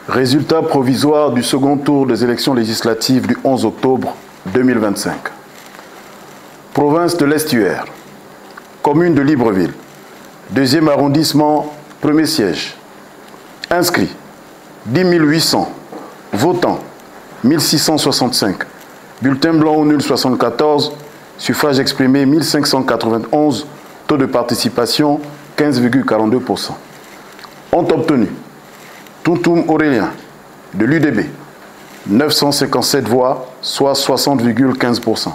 Résultat provisoire du second tour des élections législatives du 11 octobre 2025. Province de l'Estuaire. Commune de Libreville. 2e arrondissement, premier siège. Inscrits 10 800. Votants 1665. Bulletin blanc ou nul 74. Suffrage exprimé 1591. Taux de participation 15,42%. Ont obtenu Toutoum Aurélien de l'UDB 957 voix, soit 60,15%.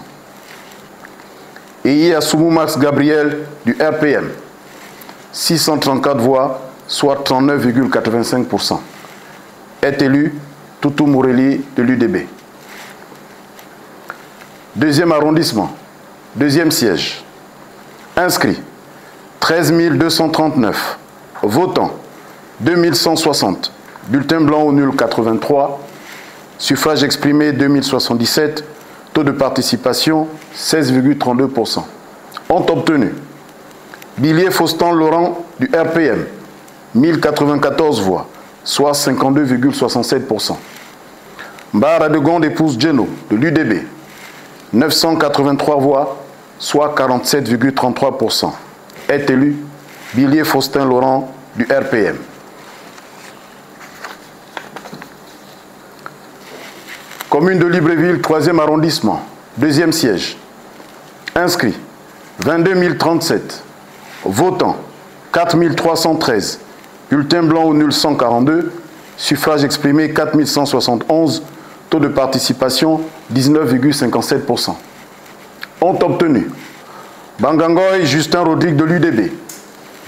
Et Assoumou Max Gabriel du RPM 634 voix, soit 39,85%. Est élu Toutoum Aurélien de l'UDB. 2e arrondissement, 2e siège. Inscrits 13 239. Votants 2160. Bulletin blanc ou nul 83. Suffrage exprimé 2077. Taux de participation 16,32%. Ont obtenu Billier Faustin Laurent du RPM 1094 voix, soit 52,67%. Mbara de Gonde épouse Geno de l'UDB 983 voix, soit 47,33%. Est élu Billier Faustin Laurent du RPM. Commune de Libreville, 3e arrondissement, 2e siège. Inscrits 22 037. Votants 4 313. Bulletin blanc ou nul 142. Suffrage exprimé 4 171. Taux de participation 19,57%. Ont obtenu Bangangoy Justin Rodrigue de l'UDB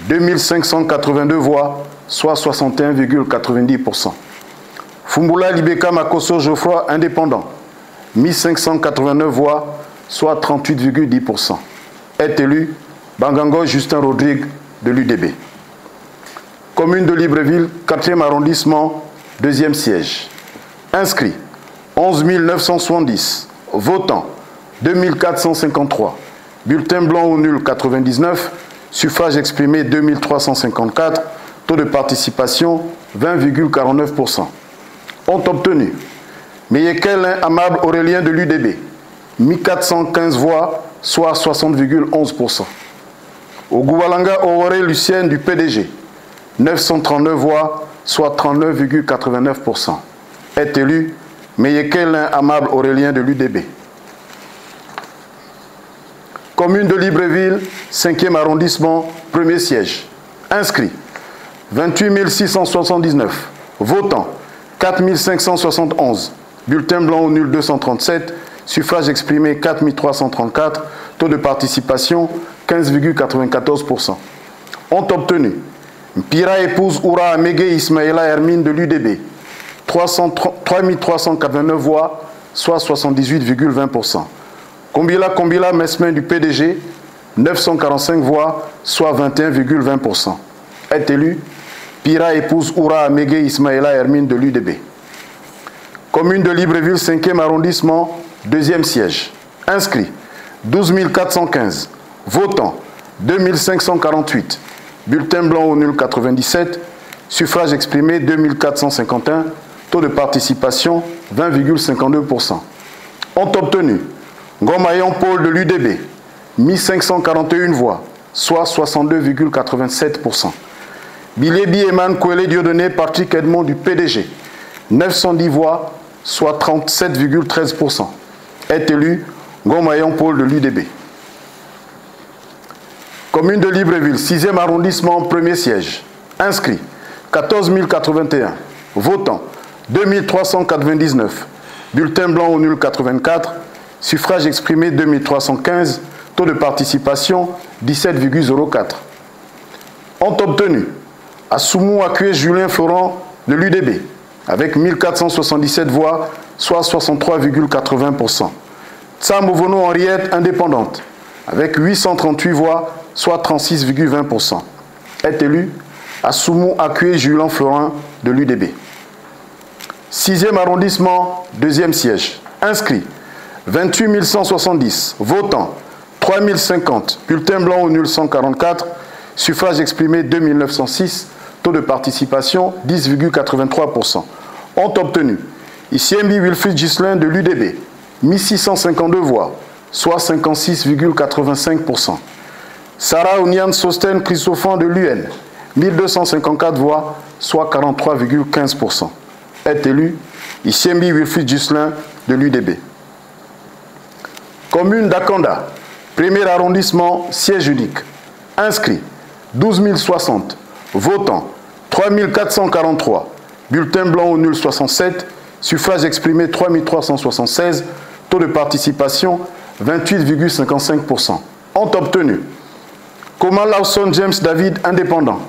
2582 voix, soit 61,90%. Fumbula Libeka Makoso Geoffroy indépendant 1589 voix, soit 38,10%. Est élu Bangangoy Justin Rodrigue de l'UDB. Commune de Libreville, 4e arrondissement, 2e siège. Inscrits 11 970. Votants 2453. Bulletin blanc ou nul 99. Suffrage exprimé 2354. Taux de participation 20,49%. Ont obtenu Meyekel Amable Aurélien de l'UDB 1415 voix, soit 60,11%. Ogoualanga Oré Lucienne du PDG 939 voix, soit 39,89%. Est élu Meyekel Amable Aurélien de l'UDB. Commune de Libreville, 5e arrondissement, 1er siège. Inscrits 28 679. Votants 4 571. Bulletin blanc ou nul 237. Suffrage exprimé 4 334. Taux de participation 15,94%. Ont obtenu Mpira épouse Oura Amege Ismaïla Hermine de l'UDB 3 389 voix, soit 78,20%. Kombila Mesmin du PDG 945 voix, soit 21,20%. Est élu Pira épouse Oura Amege Ismaïla Hermine de l'UDB. Commune de Libreville, 5e arrondissement, 2e siège. Inscrits 12 415. Votants 2548. Bulletin blanc ou nul 97. Suffrage exprimé 2451. Taux de participation 20,52%. Ont obtenu Ngomayon Paul de l'UDB 1541 voix, soit 62,87%. Bilebi Eman Kouele Dieudonné Patrick Edmond du PDG 910 voix, soit 37,13%. Est élu Ngomayon Paul de l'UDB. Commune de Libreville, 6e arrondissement, 1er siège. Inscrits 14 081. Votants 2399. Bulletin blanc ou nul 84. Suffrage exprimé 2315. Taux de participation 17,04%. Ont obtenu Assoumou Akue Julien Florent de l'UDB avec 1477 voix, soit 63,80%. Tsamovono Henriette indépendante avec 838 voix, soit 36,20%. Est élu Assoumou Akue Julien Florent de l'UDB. 6e arrondissement, 2e siège. Inscrit 28 170. Votants 3050. Bulletin blanc ou nul 144. Suffrage exprimé 2906. Taux de participation 10,83%. ont obtenu Isiembi Wilfried Ghislain de l'UDB, 1652 voix, soit 56,85%. Sarah Ounian Sosten Christophane de l'UN, 1254 voix, soit 43,15%. Est élu Isiembi Wilfried Ghislain de l'UDB. Commune d'Akanda, premier arrondissement, siège unique. Inscrits 12 060, votants 3 443, bulletins blancs ou nuls 67, suffrages exprimés 3 376, taux de participation 28,55%. Ont obtenu Koma Lawson James David indépendant,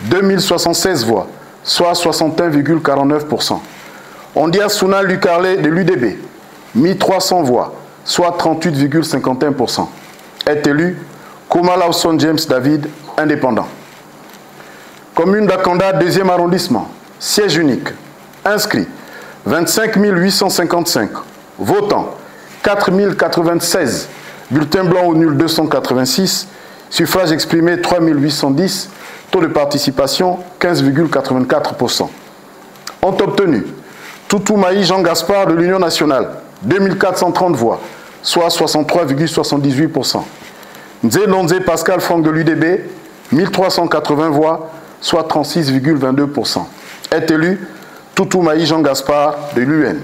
2076 voix, soit 61,49%. Ondia Suna Lucarlé de l'UDB, 1300 voix, soit 38,51%. Est élu Koma Lawson James David indépendant. Commune d'Akanda, deuxième arrondissement, siège unique. Inscrit 25 855, votants 4 096, bulletins blancs ou nuls 286, suffrages exprimés 3 810, taux de participation 15,84%. Ont obtenu Toutoumaï Jean Gaspard de l'Union nationale, 2430 voix, soit 63,78%. Nzé Nonzé Pascal Franck de l'UDB, 1380 voix, soit 36,22%. Est élu Toutoumaï Jean Gaspard de l'UN.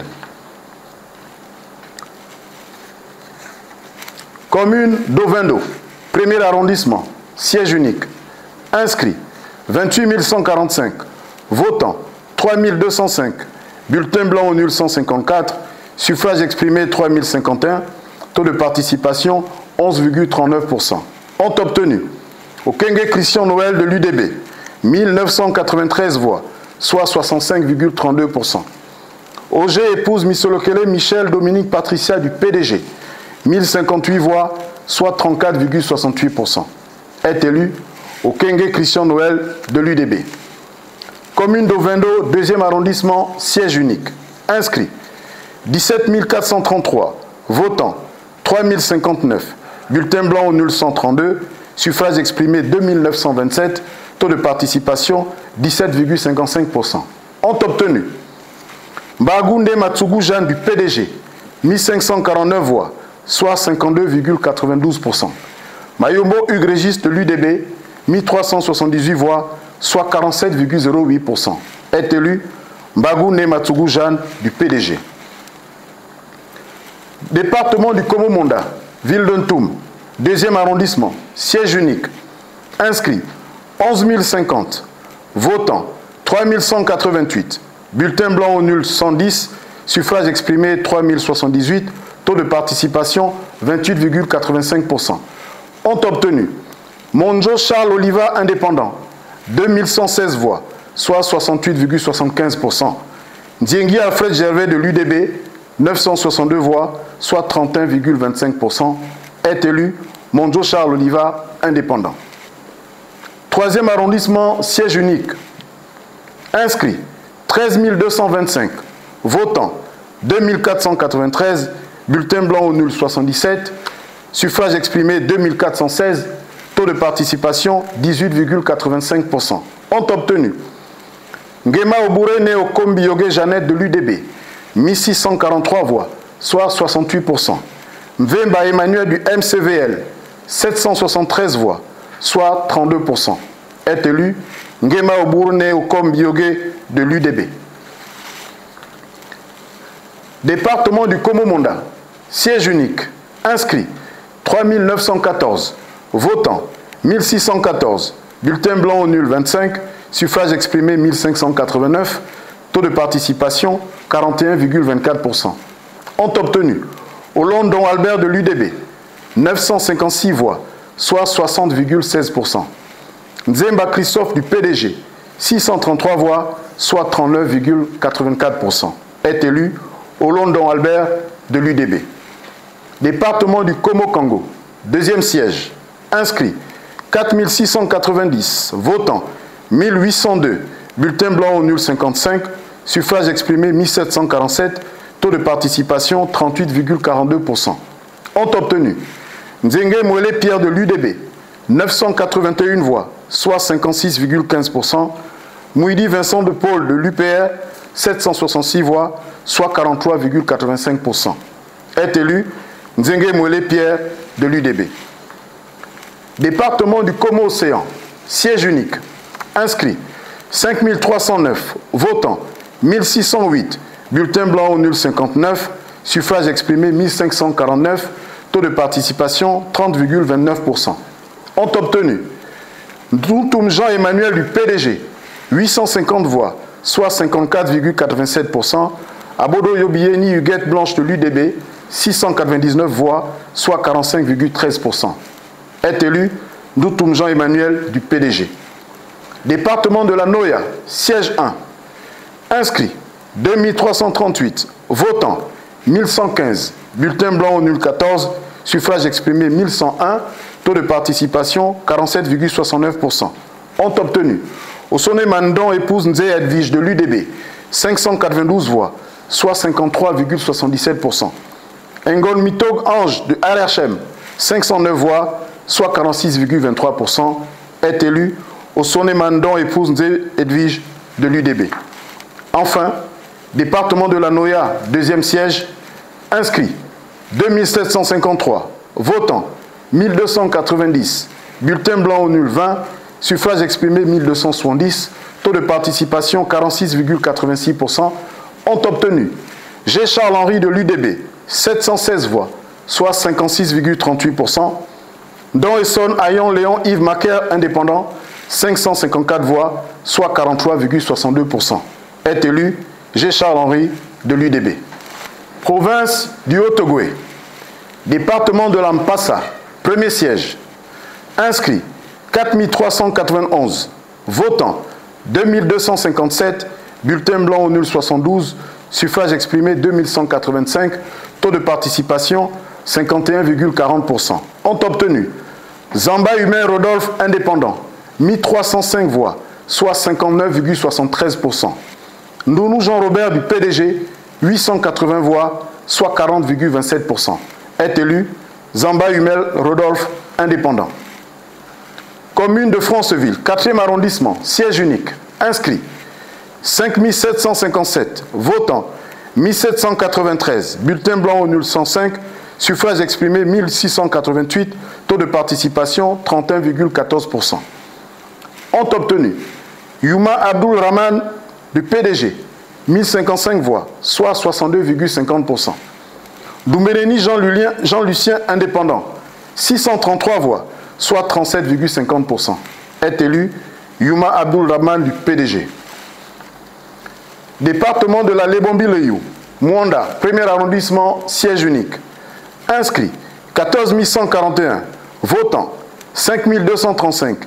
Commune d'Ovendo, premier arrondissement, siège unique. Inscrit 28 145, votants 3 205, bulletins blancs ou nuls 154, suffrages exprimés 3 051, taux de participation 11,39%. Ont obtenu Okenge Christian Noël de l'UDB, 1993 voix, soit 65,32%. Auger épouse Missolokele Michel Dominique Patricia du PDG, 1058 voix, soit 34,68%. Est élu Okenge Christian Noël de l'UDB. Commune d'Ovendo, deuxième arrondissement, siège unique. Inscrit 17 433, votants 3 059, bulletins blancs ou nuls 132, suffrages exprimés 2 927, taux de participation 17,55%. Ont obtenu Bagunde Matsugu Jeanne du PDG, 1549 voix, soit 52,92%. Mayombo Hugues Régis de l'UDB, 1378 voix, soit 47,08%. Est élu Bagunde Matsugu Jeanne du PDG. Département du Komo-Monda, ville d'Untum, deuxième arrondissement, siège unique. Inscrit 11 050, votants 3 188, bulletins blancs ou nuls 110, suffrages exprimés 3 078, taux de participation 28,85%. Ont obtenu Monjo Charles Oliva indépendant, 2116 voix, soit 68,75%. Ndiengi Alfred Gervais de l'UDB, 962 voix, soit 31,25%. Est élu Monjo Charles Oliva indépendant. Troisième arrondissement, siège unique. Inscrit 13 225, votants 2493, bulletins blancs ou nuls 77, suffrages exprimés 2416, taux de participation 18,85%. Ont obtenu Ngema Obure Neo Kombi Yoge Jeannette de l'UDB, 1643 voix, soit 68%. Mvemba Emmanuel du MCVL, 773 voix, soit 32%. Est élu Ngema Obure Neo Kombi Yoge de l'UDB. Département du Komo-Monda, siège unique. Inscrit 3 914, votants 1614, bulletins blancs ou nuls 25, suffrages exprimés 1589, taux de participation 41,24%. Ont obtenu Olondon Albert de l'UDB, 956 voix, soit 60,16%. Nzemba Christophe du PDG, 633 voix, soit 39,84%. Est élu Olondon Albert de l'UDB. Département du Komo-Kango, deuxième siège. Inscrit 4690, votants 1802, bulletins blancs ou nuls 55, suffrages exprimés 1747, taux de participation 38,42%. Ont obtenu Nzenge Mwele Pierre de l'UDB, 981 voix, soit 56,15%. Mouidi Vincent de Paul de l'UPR, 766 voix, soit 43,85%. Est élu Nzenge Mwele Pierre de l'UDB. Département du Como-Océan, siège unique, inscrit 5309, votants 1608, bulletin blanc au nul 59, suffrage exprimé 1549, taux de participation 30,29%. Ont obtenu Ndoutoum Jean-Emmanuel du PDG, 850 voix, soit 54,87%, Abodo Yobieni Huguette Blanche de l'UDB, 699 voix, soit 45,13%. Est élu Ndoutoum Jean-Emmanuel du PDG. Département de la Noya, siège 1, inscrit 2338, votants 1115, bulletin blanc au nul 14, suffrage exprimé 1101, taux de participation 47,69%. Ont obtenu Osone Mandon épouse Nze Edwige de l'UDB, 592 voix, soit 53,77%. Engon Mitog Ange de RHM, 509 voix, soit 46,23%, est élu Osone Mandon épouse Nze Edwige de l'UDB. Enfin, département de la Noya, deuxième siège, inscrit 2753, votants 1290, bulletin blanc au nul 20, suffrage exprimé 1270, taux de participation 46,86%, ont obtenu G. Charles-Henri de l'UDB, 716 voix, soit 56,38%, Don Esson Ayon Léon Yves Macaire, indépendant, 554 voix, soit 43,62%. Est élu G. Charles-Henri de l'UDB. Province du Haut-Ogooué, département de l'Ampassa, premier siège, inscrit 4391, votants 2257, bulletin blanc au nul 72, suffrage exprimé 2185, taux de participation 51,40%. Ont obtenu Zamba Humain Rodolphe, indépendant, 1305 voix, soit 59,73%. Ndounou Jean-Robert du PDG, 880 voix, soit 40,27%. Est élu Zamba Humel Rodolphe, indépendant. Commune de Franceville, 4e arrondissement, siège unique, inscrit 5757, votants 1793, bulletin blanc au nul 105, suffrage exprimé 1688, taux de participation 31,14%. Ont obtenu Yuma Abdul Rahman du PDG, 1055 voix, soit 62,50%. Doumbeleni Jean-Lucien, indépendant, 633 voix, soit 37,50%. Est élu Yuma Abdul Rahman du PDG. Département de la Lebombi-Leyou, Mwanda, 1er arrondissement, siège unique. Inscrit 14 141, votants 5235,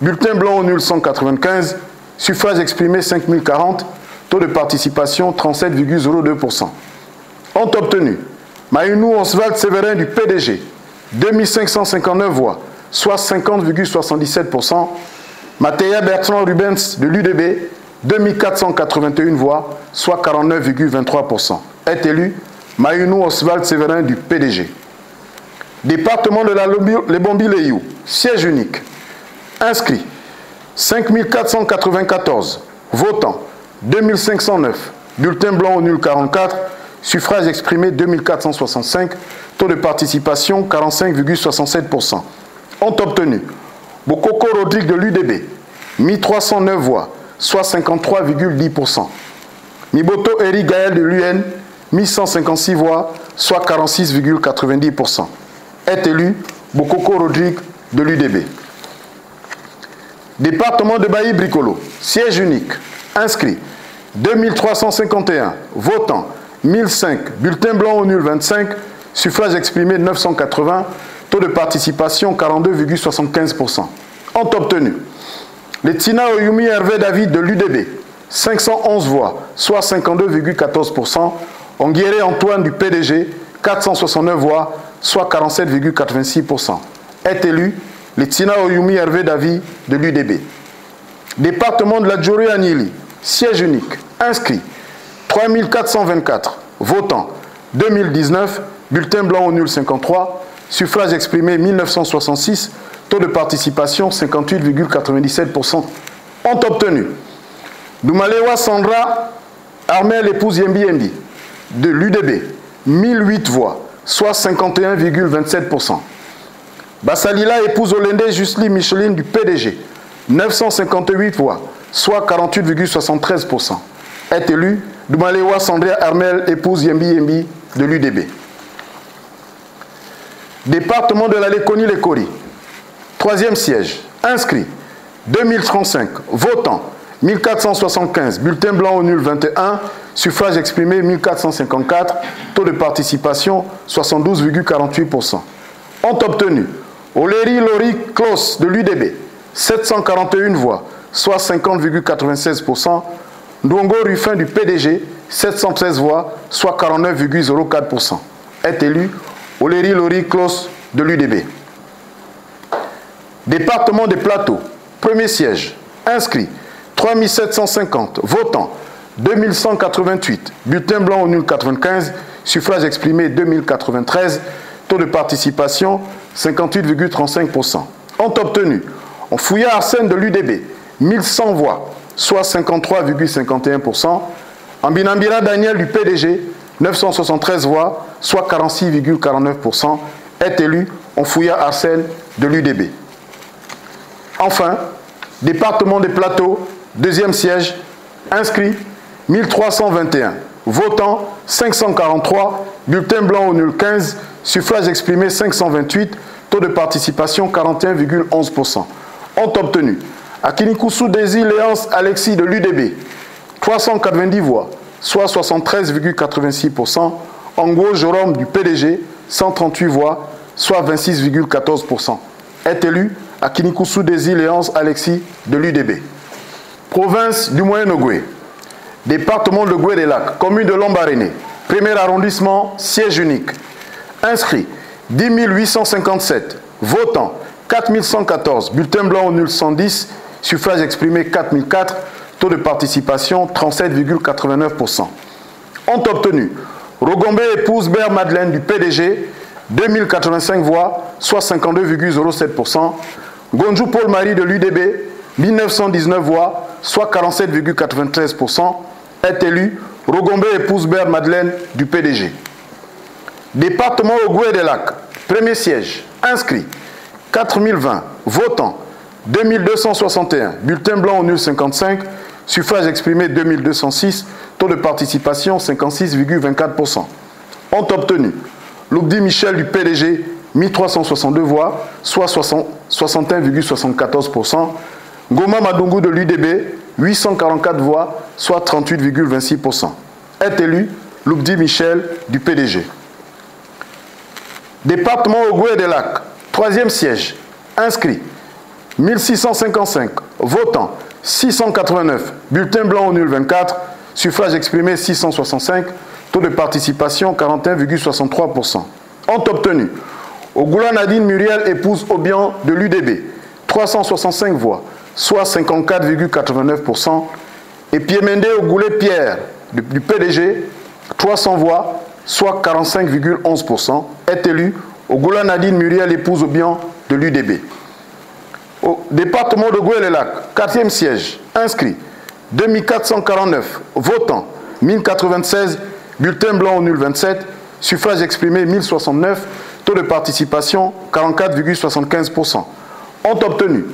bulletin blanc au nul 195, suffrage exprimé 5040, taux de participation 37,02%. Ont obtenu Maïnou Oswald Séverin du PDG, 2559 voix, soit 50,77%. Mathéa Bertrand Rubens de l'UDB, 2481 voix, soit 49,23%. Est élu Maïnou Oswald Séverin du PDG. Département de la Lebombi-Leyou, siège unique, inscrit 5494, votants 2509, bulletin blanc au nul 44, suffrage exprimé 2465, taux de participation 45,67%. Ont obtenu Bokoko Rodrigue de l'UDB, 1309 voix, soit 53,10%. Miboto Eric Gaël de l'UN, 1156 voix, soit 46,90%. Est élu Bokoko Rodrigue de l'UDB. Département de Bailly-Bricolo, siège unique, inscrit 2351, votants 1005, bulletin blanc au nul 25, suffrage exprimé 980, taux de participation 42,75%. Ont obtenu les Tina Oyumi Hervé David de l'UDB, 511 voix, soit 52,14%. Onguieré Antoine du PDG, 469 voix, soit 47,86%. Est élu les Tina Oyumi Hervé David de l'UDB. Département de la Djori-Agnili, siège unique, inscrit 3424, votants 2019, bulletin blanc au nul 53, suffrage exprimé 1966, taux de participation 58,97%. Ont obtenu Doumalewa Sandra Armel épouse Yembi Yembi de l'UDB, 1008 voix, soit 51,27%. Bassalila épouse Olende Jusli Micheline du PDG, 958 voix, soit 48,73%. Est élu Doumalewa Sandria Armel épouse Yembi Yembi de l'UDB. Département de la Léconie-Lécori, 3e siège, inscrit 2035, votants 1475, bulletin blanc au nul 21, suffrage exprimé 1454, taux de participation 72,48%. Ont obtenu Oleri Lori Klos de l'UDB, 741 voix, soit 50,96%, Ndongo Ruffin du PDG, 713 voix, soit 49,04%. Est élu Oleri Lori Klos de l'UDB. Département des Plateaux, premier siège, inscrit 3750, votants 2188, bulletin blanc au nul 95, suffrage exprimé 2093, taux de participation 58,35%. Ont obtenu en Fouilla Arsène de l'UDB 1100 voix, soit 53,51%, en Binambira Daniel du PDG 973 voix, soit 46,49%, est élu en Fouilla Arsène de l'UDB. Enfin, département des Plateaux, deuxième siège, inscrit 1321, votant 543, bulletin blanc au nul 15, suffrage exprimé 528, taux de participation 41,11%. Ont obtenu Akinikusu Désir Léance Alexis de l'UDB, 390 voix, soit 73,86%, Ango Jérôme du PDG, 138 voix, soit 26,14%. Est élu Akinikusu Désir Léance Alexis de l'UDB. Province du Moyen-Ogooué, département de Goué-des-Lacs, commune de Lambaréné, premier arrondissement, siège unique. Inscrit 10 857, votants 4114, bulletin blanc au nul 110, suffrage exprimé 4004, taux de participation 37,89%. Ont obtenu Rogombe épouse Bert Madeleine du PDG, 2085 voix, soit 52,07%. Gonjou Paul-Marie de l'UDB, 1919 voix, soit 47,93%, est élu Rogombe épouse Bert Madeleine du PDG. Département au Goué-des-Lacs, premier siège, inscrit 4020, votants 2261, bulletin blanc au nul 55, suffrage exprimé 2206, taux de participation 56,24%. Ont obtenu Loubdi Michel du PDG, 1362 voix, soit 61,74%. Goma Madungu de l'UDB, 844 voix, soit 38,26%. Est élu Loubdi Michel du PDG. Département au Goué-des-Lacs, troisième siège, inscrit 1655, votants 689, bulletin blanc au nul 24, suffrage exprimé 665, taux de participation 41,63%. Ont obtenu Ogoula Nadine Muriel épouse Obian de l'UDB, 365 voix, soit 54,89%, et Piemende Ogoulé Pierre du PDG, 300 voix, soit 45,11%, est élu Ogoula Nadine Muriel épouse Obian de l'UDB. Au département de Goué-les-Lacs, quatrième siège, inscrit 2449, votants 1096, bulletin blanc au nul 27, suffrage exprimé 1069, taux de participation 44,75%. Ont obtenu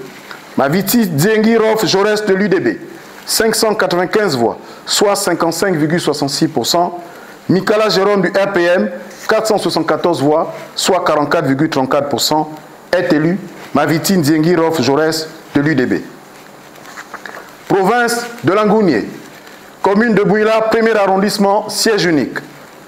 Maviti Dziengi-Rof Jaurès de l'UDB, 595 voix, soit 55,66%. Mikala Jérôme du RPM, 474 voix, soit 44,34%, est élu Maviti Dziengi-Rof Jaurès de l'UDB. Province de Langounié, commune de Bouila, premier arrondissement, siège unique.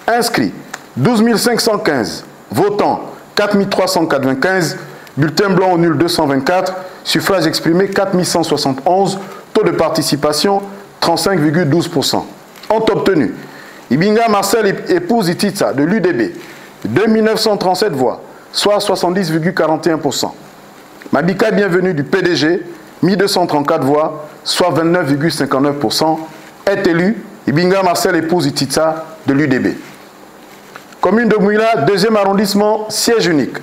Inscrit 12 515, votants 4 395, bulletin blanc au nul 224, suffrage exprimé 4 171, taux de participation 35,12%. Ont obtenu Ibinga Marcel épouse Ititsa de l'UDB, 2937 voix, soit 70,41%. Mabika Bienvenue du PDG, 1234 voix, soit 29,59%, est élu Ibinga Marcel épouse Ititsa de l'UDB. Commune de Mouila, deuxième arrondissement, siège unique.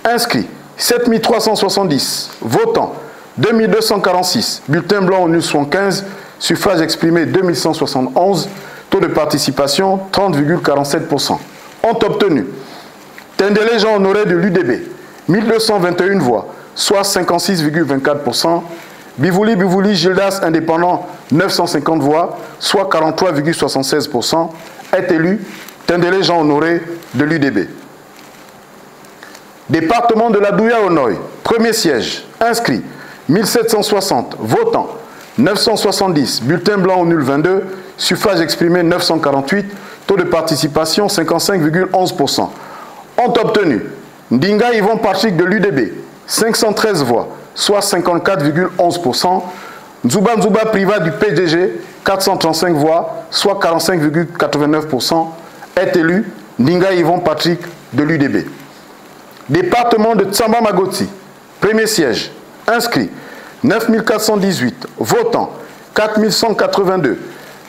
Inscrit 7370, votants 2246, bulletin blanc au nul 75, suffrage exprimé 2171, taux de participation 30,47%. Ont obtenu Tendele Jean Honoré de l'UDB, 1221 voix, soit 56,24%. Bivouli Gildas indépendant, 950 voix, soit 43,76%, est élu Tendele Jean Honoré de l'UDB. Département de la Douya-Honoï, premier siège, inscrit 1760, votants 970, bulletin blanc au nul 22, suffrage exprimé 948, taux de participation 55,11%. Ont obtenu Ndinga Yvon Patrick de l'UDB, 513 voix, soit 54,11%. Nzuba Privat du PDG, 435 voix, soit 45,89%, est élu Ndinga Yvon Patrick de l'UDB. Département de Tsamba Magoti, premier siège, inscrit 9418, votants 4182,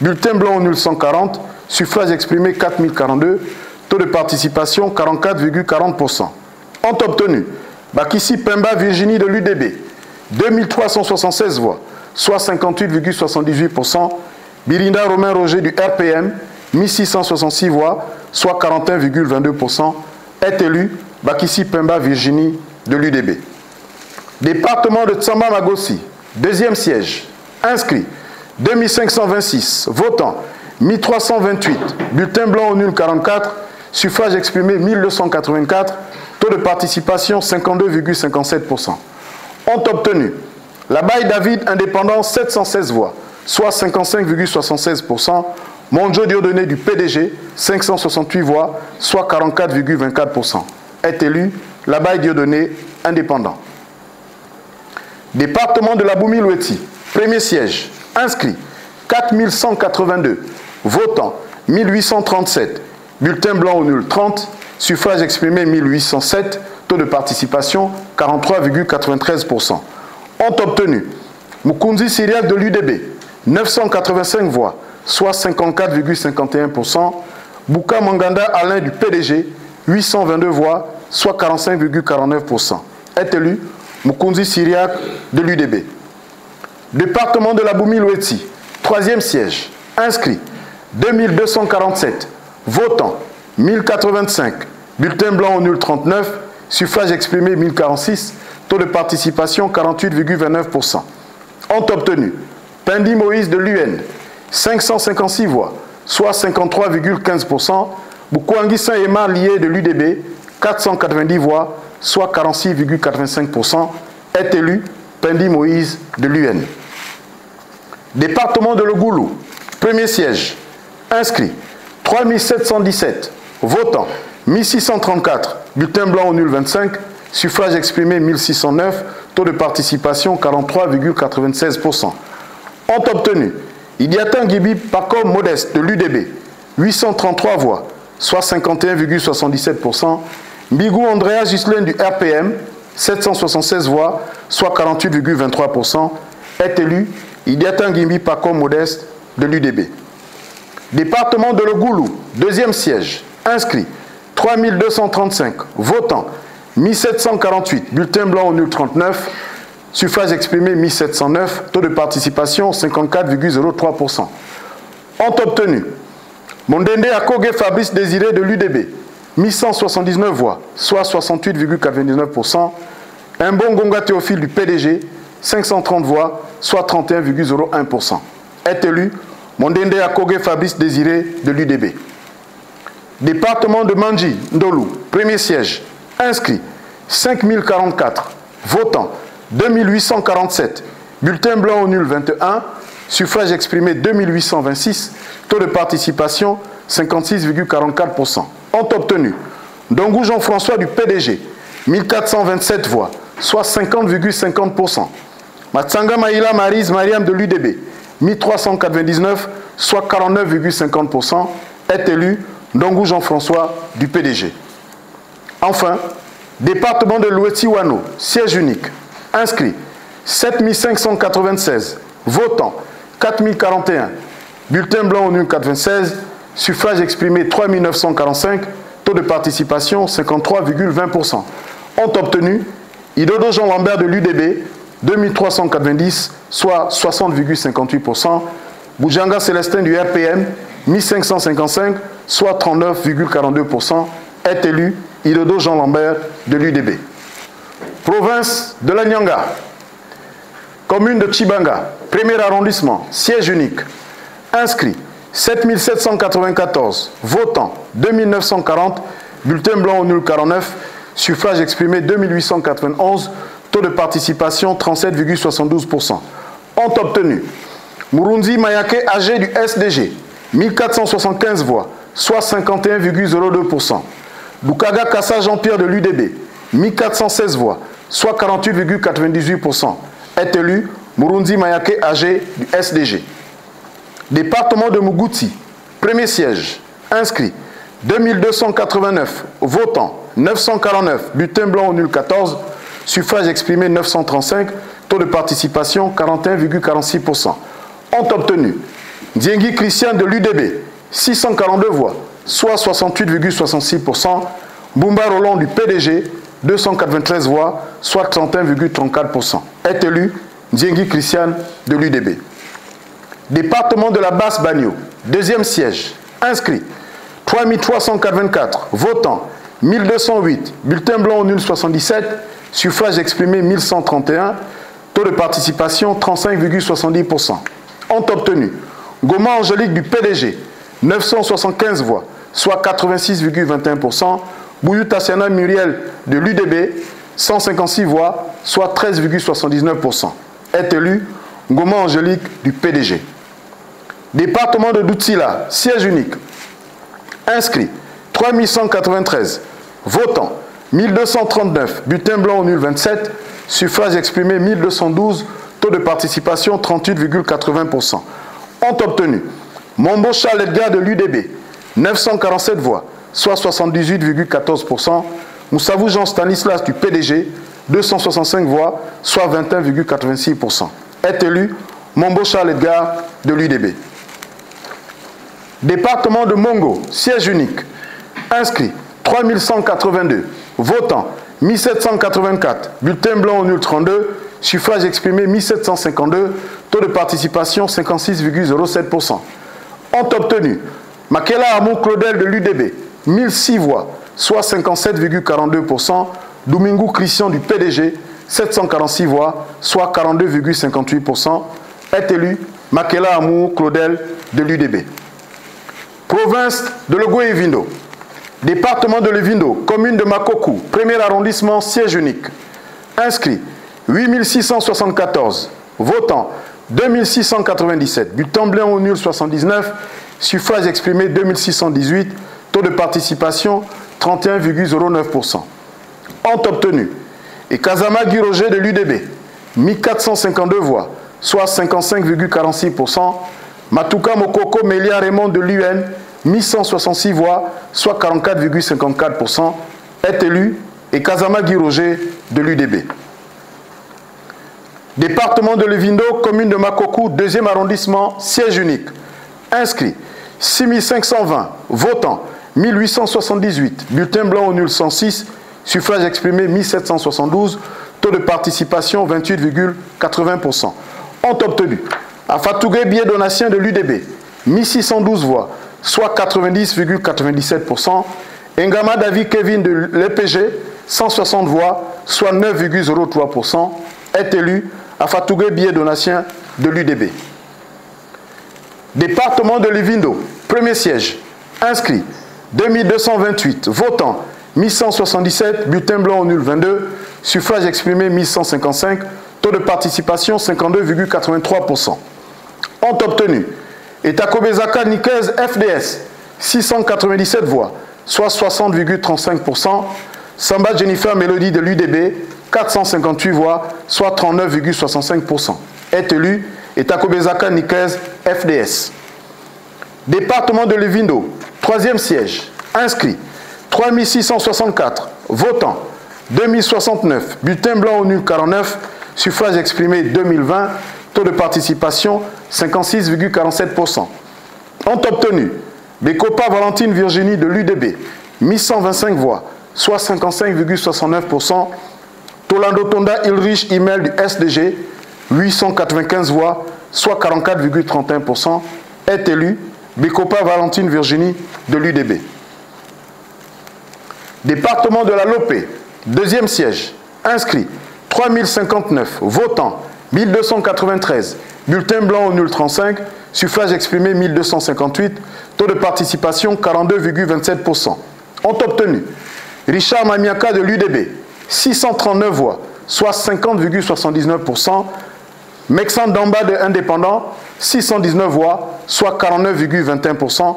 bulletin blanc au nul 140, suffrage exprimé 4042, taux de participation 44,40%. Ont obtenu Bakissi Pemba Virginie de l'UDB, 2376 voix, soit 58,78%, Birinda Romain Roger du RPM, 1666 voix, soit 41,22%, est élu Bakissi Pemba Virginie de l'UDB. Département de Tsamba Magossi, deuxième siège, inscrit 2526, votants 1328, bulletin blanc au nul 44, suffrage exprimé 1284, taux de participation 52,57%. Ont obtenu Labaye David indépendant 716 voix, soit 55,76%, Monjo Dieudonné du PDG 568 voix, soit 44,24%. Est élu Labaye Dieudonné indépendant. Département de la Boumi-Loueti, premier siège, inscrit 4182, votants 1837, bulletin blanc au nul 30, suffrage exprimé 1807, taux de participation 43,93%. Ont obtenu Mukunzi Syriac de l'UDB, 985 voix, soit 54,51%, Bouka Manganda Alain du PDG, 822 voix, soit 45,49%. Est élu Mukunzi Syriac de l'UDB. Département de la Boumi-Loueti, troisième siège, inscrit 2247, votants 1085, bulletin blanc au nul 39, suffrage exprimé 1046, taux de participation 48,29%. Ont obtenu Pendi Moïse de l'UN, 556 voix, soit 53,15%, Boukouangui Saint-Emma lié de l'UDB, 490 voix, soit 46,85%, est élu Pendi Moïse de l'UN. Département de Legoulou, premier siège, inscrit 3717, votants 1634, bulletin blanc au nul 25, suffrage exprimé 1609, taux de participation 43,96%. Ont obtenu Idiatan Gibi Pacom Modeste de l'UDB, 833 voix, soit 51,77%, Mbigou Andrea Ghislaine du RPM, 776 voix, soit 48,23%, est élu Idiatan Gibi Pacom Modeste de l'UDB. Département de Legoulou, deuxième siège, inscrit 3235, votants 1748, bulletin blanc au nul 39, suffrage exprimé 1709, taux de participation 54,03%. Ont obtenu Mondende Akoge Fabrice Désiré de l'UDB, 1179 voix, soit 68,99%. Mbon Gonga Théophile du PDG, 530 voix, soit 31,01%. Est élu Mondende Akoge Fabrice Désiré de l'UDB. Département de Mandji, Ndolou, premier siège, inscrit 5044, votants 2847, bulletin blanc au nul 21, suffrage exprimé 2826, taux de participation 56,44%. Ont obtenu Ndongou Jean-François du PDG, 1427 voix, soit 50,50%. Matsanga Maïla Marise Mariam de l'UDB, 1399, soit 49,50%, est élu Ndongou Jean-François du PDG. Enfin, département de Loueti-Wano, siège unique, inscrit 7596, votants 4041, bulletin blanc au nul 96, suffrage exprimé 3945, taux de participation 53,20%. Ont obtenu Idodo Jean Lambert de l'UDB, 2390, soit 60,58%, Boujanga Célestin du RPM, 1555, soit 39,42%, est élu Idodo Jean Lambert de l'UDB. Province de la Nyanga, commune de Tchibanga, premier arrondissement, siège unique, inscrit 7794, votants 2940, bulletin blanc au nul 49, suffrage exprimé 2891, taux de participation 37,72%. Ont obtenu Murunzi Mayake âgé du SDG, 1475 voix, soit 51,02%. Dukaga Kassa Jean-Pierre de l'UDB, 1416 voix, soit 48,98%. Est élu Murunzi Mayake âgé du SDG. Département de Mugouti, premier siège, inscrit 2289, votants 949, bulletin blanc au nul 14, suffrage exprimé 935, taux de participation 41,46%. Ont obtenu Ndiengi Christian de l'UDB, 642 voix, soit 68,66%, Bumba Roland du PDG, 293 voix, soit 31,34%. Est élu Ndiengi Christian de l'UDB. Département de la Basse-Bagno, deuxième siège, inscrit 3384, votants 1208, bulletin blanc au nul 77, suffrage exprimé 1131, taux de participation 35,70%. Ont obtenu Goma Angélique du PDG, 975 voix, soit 86,21%, Bouyou Tassiana Muriel de l'UDB, 156 voix, soit 13,79%. Est élu Goma Angélique du PDG. Département de Doutsila, siège unique, inscrit 3193, votants 1239, bulletin blanc au nul 27, suffrage exprimé 1212, taux de participation 38,80%. Ont obtenu Mombo Charles Edgar de l'UDB, 947 voix, soit 78,14%, Moussavou Jean Stanislas du PDG, 265 voix, soit 21,86%. Est élu Mombo Charles Edgar de l'UDB. Département de Mongo, siège unique, inscrit 3182, votants 1784, bulletin blanc au nul 32, suffrage exprimé 1752, taux de participation 56,07%. Ont obtenu Makela Amou Claudel de l'UDB, 1006 voix, soit 57,42%, Domingo Christian du PDG, 746 voix, soit 42,58%, est élu Makela Amou Claudel de l'UDB. Province de Logoué-Vindo, département de Levindo, commune de Makokou, premier arrondissement, siège unique, inscrit 8674, votants 2697, bulletin blanc au nul 79, suffrage exprimé 2618, taux de participation 31,09%. Ont obtenu Ekazama Guy Roger de l'UDB, 1452 voix, soit 55,46%, Matuka Mokoko Melia Raymond de l'UN, 1166 voix, soit 44,54%, est élu Ekazama Guy Roger de l'UDB. Département de Levindo, commune de Makokou, deuxième arrondissement, siège unique, inscrit 6520, votants 1878, bulletin blanc au nul 106, suffrage exprimé 1772, taux de participation 28,80%. Ont obtenu Afatougué Bié Donatien de l'UDB, 1612 voix, soit 90,97%. Ngama David Kevin de l'EPG, 160 voix, soit 9,03%, est élu Afatougué Bié Donatien de l'UDB. Département de Levindo, premier siège, inscrit 2228, votants 1177, bulletin blanc au nul 22, suffrage exprimé 1155, taux de participation 52,83%. Ont obtenu Etakobezaka Nikez FDS, 697 voix, soit 60,35%. Samba Jennifer Mélodie de l'UDB, 458 voix, soit 39,65%. Est élu Etakobezaka Nikez FDS. Département de Levindo, troisième siège, inscrit 3664, votants 2069, bulletin blanc au nul 49, suffrage exprimé 2020, taux de participation 56,47%. Ont obtenu Bekopa Valentine Virginie de l'UDB, 1125 voix, soit 55,69%. Tolando Tonda Ulrich Imel du SDG, 895 voix, soit 44,31%, est élu Bekopa Valentine Virginie de l'UDB. Département de la Lopé, deuxième siège, inscrit 3059, votants 1293, bulletin blanc au nul 35, suffrage exprimé 1258, taux de participation 42,27%. Ont obtenu Richard Mamiaka de l'UDB, 639 voix, soit 50,79%. Mexan Damba de Indépendant, 619 voix, soit 49,21%,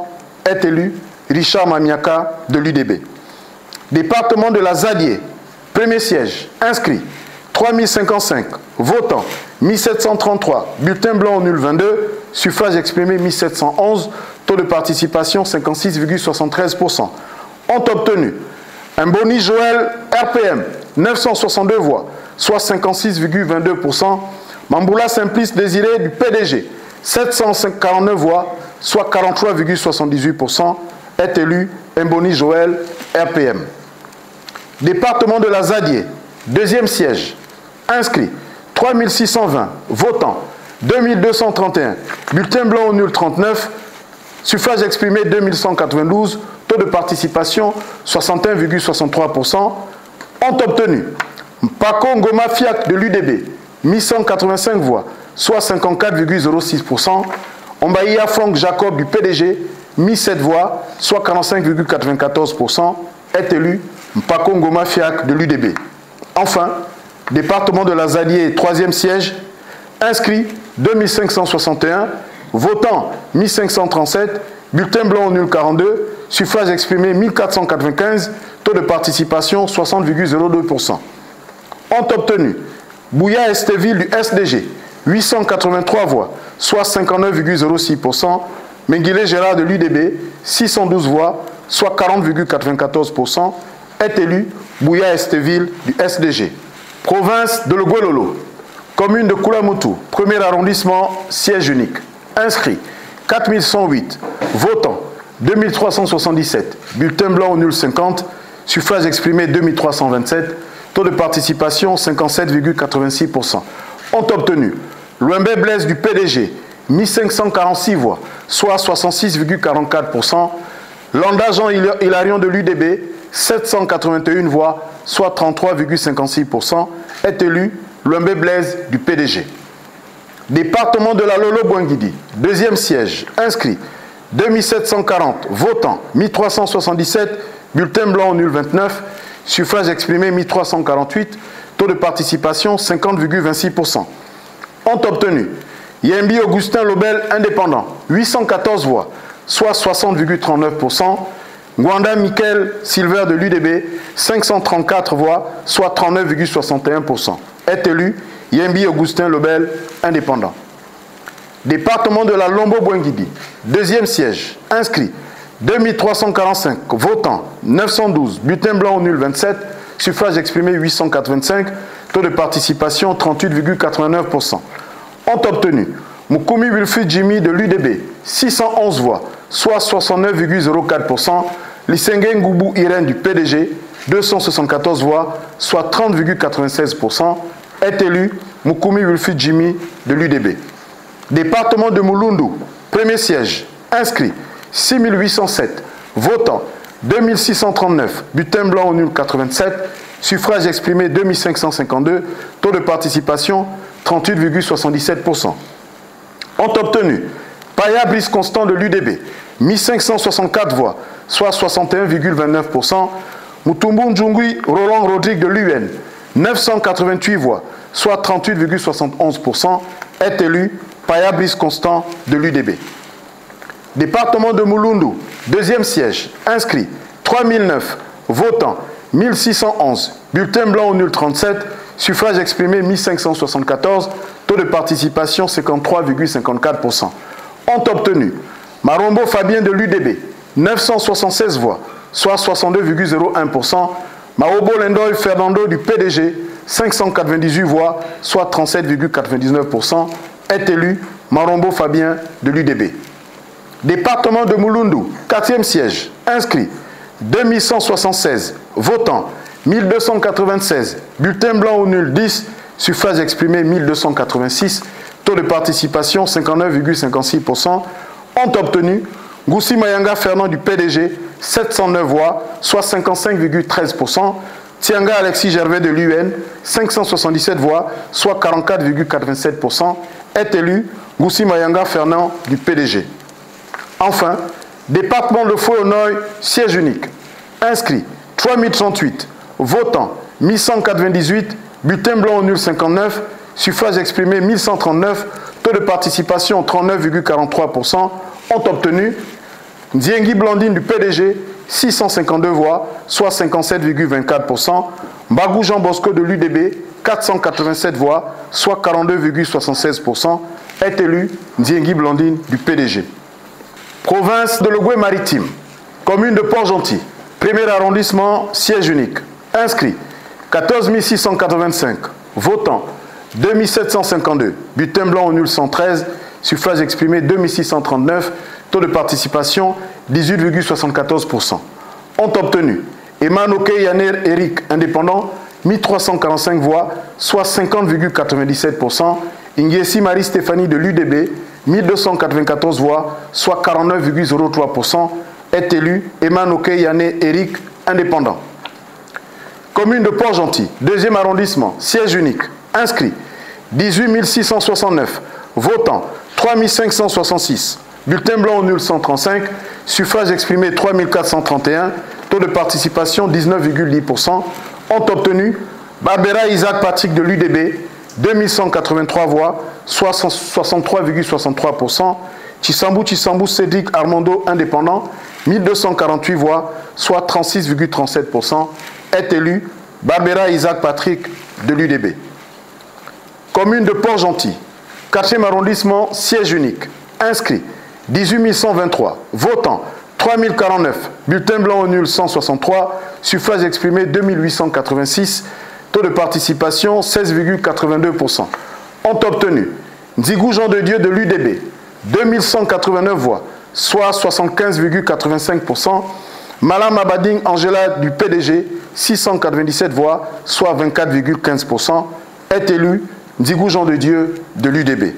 est élu Richard Mamiaka de l'UDB. Département de la Zadier, premier siège, inscrit 3055, votants 1733, bulletin blanc au nul 22, suffrage exprimé 1711, taux de participation 56,73%. Ont obtenu Mboni Joël RPM, 962 voix, soit 56,22%. Mamboula Simplice Désiré du PDG, 749 voix, soit 43,78%, est élu Mboni Joël RPM. Département de la Zadier, deuxième siège, inscrit 3620, votants 2231, bulletin blanc au nul 39, suffrage exprimé 2192, taux de participation 61,63%, ont obtenu Paco Ngoma Fiak de l'UDB, 1185 voix, soit 54,06%, Ombaïa Franck Jacob du PDG, 1007 voix, soit 45,94%, est élu Paco Ngoma Fiak de l'UDB. Enfin, département de la Zadier, troisième siège, inscrit 2561, votant 1537, bulletin blanc au nul 42, suffrage exprimé 1495, taux de participation 60,02%. Ont obtenu Bouya Esteville du SDG, 883 voix, soit 59,06%, Menguile Gérard de l'UDB, 612 voix, soit 40,94%, est élu Bouya Esteville du SDG. Province de Logololo, commune de Koulamoutou, premier arrondissement, siège unique, inscrit 4108, votant 2377, bulletin blanc au nul 50, suffrage exprimé 2327, taux de participation 57,86%. Ont obtenu Louembe Blaise du PDG, 1546 voix, soit 66,44%. Landa Jean Hilarion de l'UDB, 781 voix, soit 33,56%, est élu Louembe Blaise du PDG. Département de la Lolo-Bouangidi, deuxième siège, inscrit 2740, votants 1377, bulletin blanc au nul 29, suffrage exprimé 1348, taux de participation 50,26%. Ont obtenu Yembi Augustin Lobel indépendant, 814 voix, soit 60,39%. Gwanda Michael Silver de l'UDB, 534 voix, soit 39,61%. Est élu Yembi Augustin Lobel indépendant. Département de la Lombo-Bouangidi, deuxième siège, inscrit 2345, votants 912, bulletin blanc au nul 27, suffrage exprimé 885, taux de participation 38,89%. Ont obtenu Moukoumi Wilfried Jimmy de l'UDB, 611 voix, soit 69,04%. Lissengue Ngoubou Irène du PDG, 274 voix, soit 30,96%. Est élu Moukoumi Wilfried Jimmy de l'UDB. Département de Mouloundou, premier siège, inscrit 6807, votant 2639, bulletin blanc au nul 87, suffrage exprimé 2552, taux de participation 38,77%. Ont obtenu Paya Brice Constant de l'UDB, 1564 voix, soit 61,29%. Moutoumbu Ndjungui Roland Rodrigue de l'UN, 988 voix, soit 38,71%, est élu Paya Brice Constant de l'UDB. Département de Mouloundou, deuxième siège, inscrit 3009, votant 1611, bulletin blanc au nul 37, suffrage exprimé 1574, taux de participation 53,54%. Ont obtenu Marombo Fabien de l'UDB, 976 voix, soit 62,01%. Maobo Lendoy Fernando du PDG, 598 voix, soit 37,99%, est élu Marombo Fabien de l'UDB. Département de Mouloundou, quatrième siège, inscrit 2176, votant 1296, bulletin blanc au nul 10, suffrage exprimé 1286, taux de participation 59,56%, ont obtenu Ngoussi Mayanga Fernand du PDG, 709 voix, soit 55,13%. Tianga Alexis Gervais de l'UN, 577 voix, soit 44,87%, est élu Ngoussi Mayanga Fernand du PDG. Enfin, département de Fouet-Onoy, siège unique. Inscrit 3038, votant 1198, bulletin blanc au nul 59, suffrages exprimés 1139, taux de participation 39,43%, ont obtenu Ndiengi Blandine du PDG, 652 voix, soit 57,24%, Mbagou Jean Bosco de l'UDB, 487 voix, soit 42,76%, est élu Ndiengi Blandine du PDG. Province de Logoué-Maritime, commune de Port-Gentil, premier arrondissement, siège unique. Inscrit 14 685, votant 2752, bulletin blanc au nul 113, suffrages exprimés 2639, taux de participation 18,74%. Ont obtenu Emmanuel Yaner Eric, indépendant, 1345 voix, soit 50,97%. Ingiesi Marie-Stéphanie de l'UDB, 1294 voix, soit 49,03%, est élu Emmanuel Yaner Eric, indépendant. Commune de Port-Gentil, deuxième arrondissement, siège unique. Inscrit 18 669, votant 3566, bulletin blanc au nul 135, suffrages exprimés 3431, taux de participation 19,10%, ont obtenu Barbera Isaac Patrick de l'UDB, 2183 voix, soit 63,63%, Chisambou Cédric Armando, indépendant, 1248 voix, soit 36,37%, est élu Barbera Isaac Patrick de l'UDB. Commune de Port-Gentil, 4e arrondissement, siège unique. Inscrit 18 123, votant 3049, bulletin blanc au nul 163, suffrages exprimés 2886, taux de participation 16,82%. Ont obtenu Nzigou Jean de Dieu de l'UDB, 2189 voix, soit 75,85%. Malam Abading Angela du PDG, 697 voix, soit 24,15%, est élu Nzigou Jean de Dieu de l'UDB.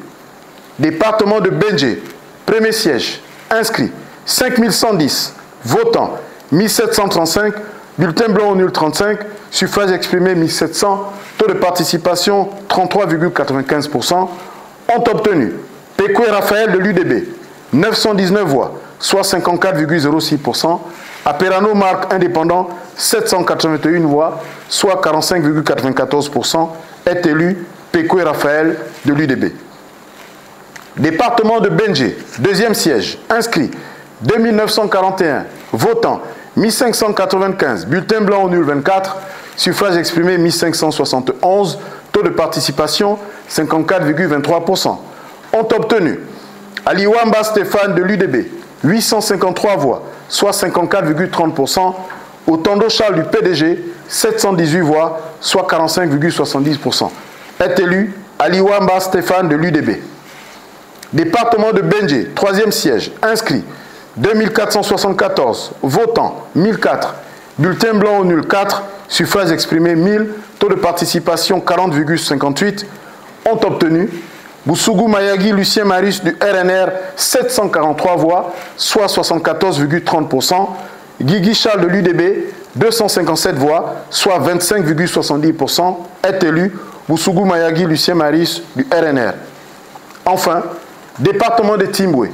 Département de Benjé, premier siège, inscrit 5110, votant 1735, bulletin blanc au nul 35, suffrages exprimés 1700, taux de participation 33,95%, ont obtenu Pékoué Raphaël de l'UDB, 919 voix, soit 54,06%, Aperano Marc indépendant, 781 voix, soit 45,94%, est élu Pékoué Raphaël de l'UDB. Département de Benjé, deuxième siège, inscrit 2941, votant 1595, bulletin blanc au nul 24, suffrages exprimés 1571, taux de participation 54,23%. Ont obtenu Aliwamba Stéphane de l'UDB, 853 voix, soit 54,30%. Otondo Charles du PDG, 718 voix, soit 45,70%. Est élu Aliwamba Stéphane de l'UDB. Département de Benjé, troisième siège, inscrit 2474, votant 1004, bulletin blanc au nul 4, suffrages exprimés 1000, taux de participation 40,58%, ont obtenu Boussougou Mayagi Lucien Marius du RNR, 743 voix, soit 74,30%. Guigui Charles de l'UDB, 257 voix, soit 25,70%, est élu Boussougou Mayagi Lucien Marius du RNR. Enfin, département de Timboué,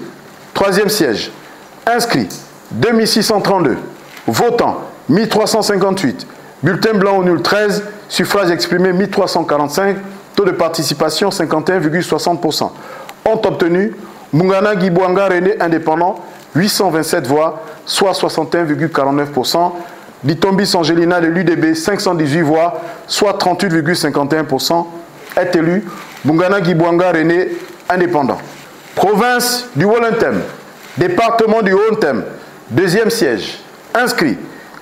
troisième siège, inscrit 2632, votant 1358, bulletin blanc au nul 13, suffrages exprimés 1345, taux de participation 51,60%. Ont obtenu Mungana Gibouanga René indépendant, 827 voix, soit 61,49%. Ditombis Angelina de l'UDB, 518 voix, soit 38,51%. Est élu Mungana Gibouanga René indépendant. Province du Wollentem, département du Haut-Tem, deuxième siège, inscrit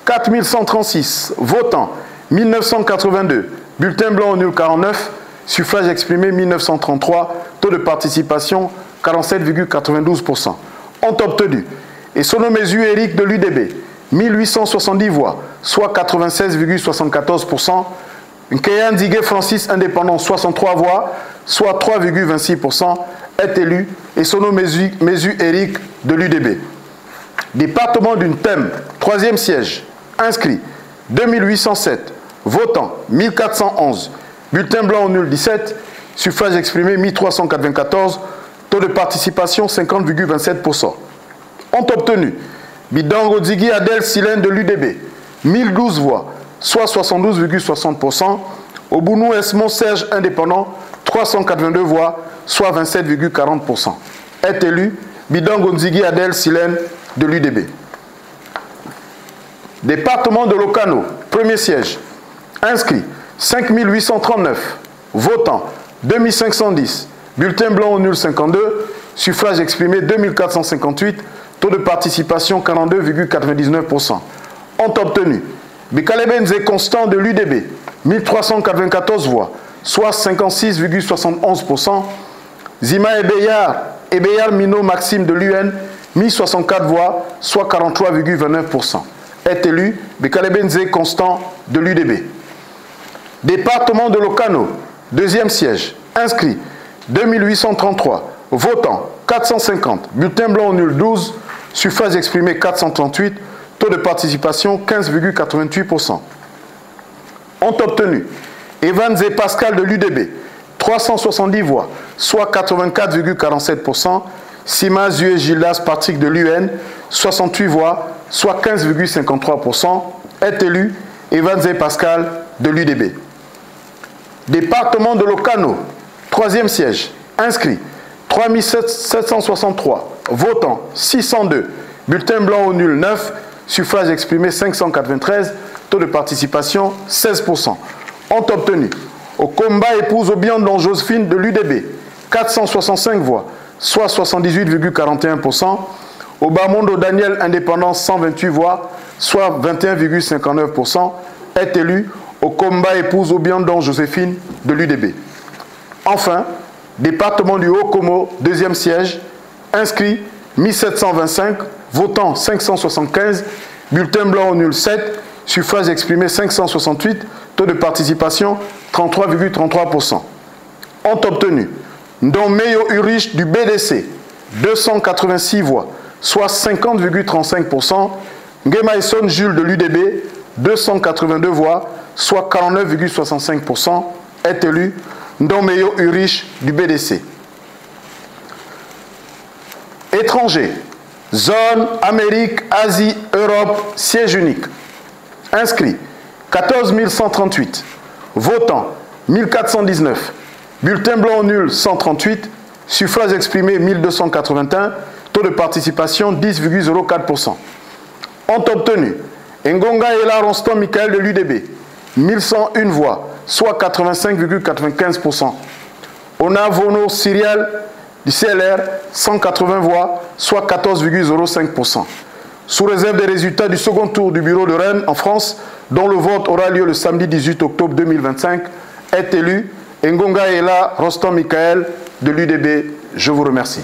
4136, votant 1982, bulletin blanc au nul 49, suffrages exprimés 1933, taux de participation 47,92%. Ont obtenu Essonomézu Eric de l'UDB, 1870 voix, soit 96,74%. Nkeya Nzigué Francis indépendant, 63 voix, soit 3,26%, est élu Essonomézu Eric de l'UDB. Département d'une thème, 3e siège, inscrits 2807, votants 1411, bulletin blanc au nul 17, suffrages exprimés 1394, taux de participation 50,27%. Ont obtenu Bidango Dzigui Adel Silène de l'UDB, 1012 voix, soit 72,60%. Obounou Esmond Serge indépendant, 382 voix, soit 27,40%. Est élu Bidango Dzigui Adel Silène de l'UDB. Département de Locano, premier siège, inscrit 5839, votants 2510, bulletin blanc au nul 52, suffrage exprimé 2458, taux de participation 42,99%. Ont obtenu Bikalebenze Constant de l'UDB, 1394 voix, soit 56,71%. Zima Ebeyar Mino Maxime de l'UN, 1064 voix, soit 43,29%. Est élu Bikalebenze Constant de l'UDB. Département de Locano, deuxième siège, inscrit 2833, votants 450, bulletin blanc au nul 12, suffrage exprimé 438, taux de participation 15,88%. Ont obtenu Evans et Pascal de l'UDB, 370 voix, soit 84,47%. Sima Zue Gildas Patrick de l'UN, 68 voix, soit 15,53%. Est élu Evans et Pascal de l'UDB. Département de Locano, troisième siège, inscrit 3763, votants 602, bulletin blanc au nul 9, suffrage exprimé 593, taux de participation 16%. Ont obtenu Okomba épouse Obiandon Josephine de l'UDB, 465 voix, soit 78,41%. Obamondo Daniel indépendant 128 voix, soit 21,59%. Est élu Okomba épouse Obiandon Josephine de l'UDB. Enfin, département du Haut-Komo, deuxième siège, inscrit 1725, votant 575, bulletin blanc au nul 7, suffrage exprimé 568, taux de participation 33,33%. Ont obtenu Ndomeyo Urich du BDC, 286 voix, soit 50,35%. Ngemaison Jules de l'UDB, 282 voix, soit 49,65%. Est élu Ndomeyo Urich du BDC. Étrangers, zone Amérique, Asie, Europe, siège unique. Inscrit 14 138, votants 1419, bulletin blanc au nul 138, suffrage exprimé 1281, taux de participation 10,04%. Ont obtenu Ngonga Ela Ronston Michael de l'UDB, 1101 voix, soit 85,95%. Onavono Cyrial du CLR, 180 voix, soit 14,05%. Sous réserve des résultats du second tour du bureau de Rennes en France, dont le vote aura lieu le samedi 18 octobre 2025, est élu Ngonga Ela Ronston Michael de l'UDB. Je vous remercie.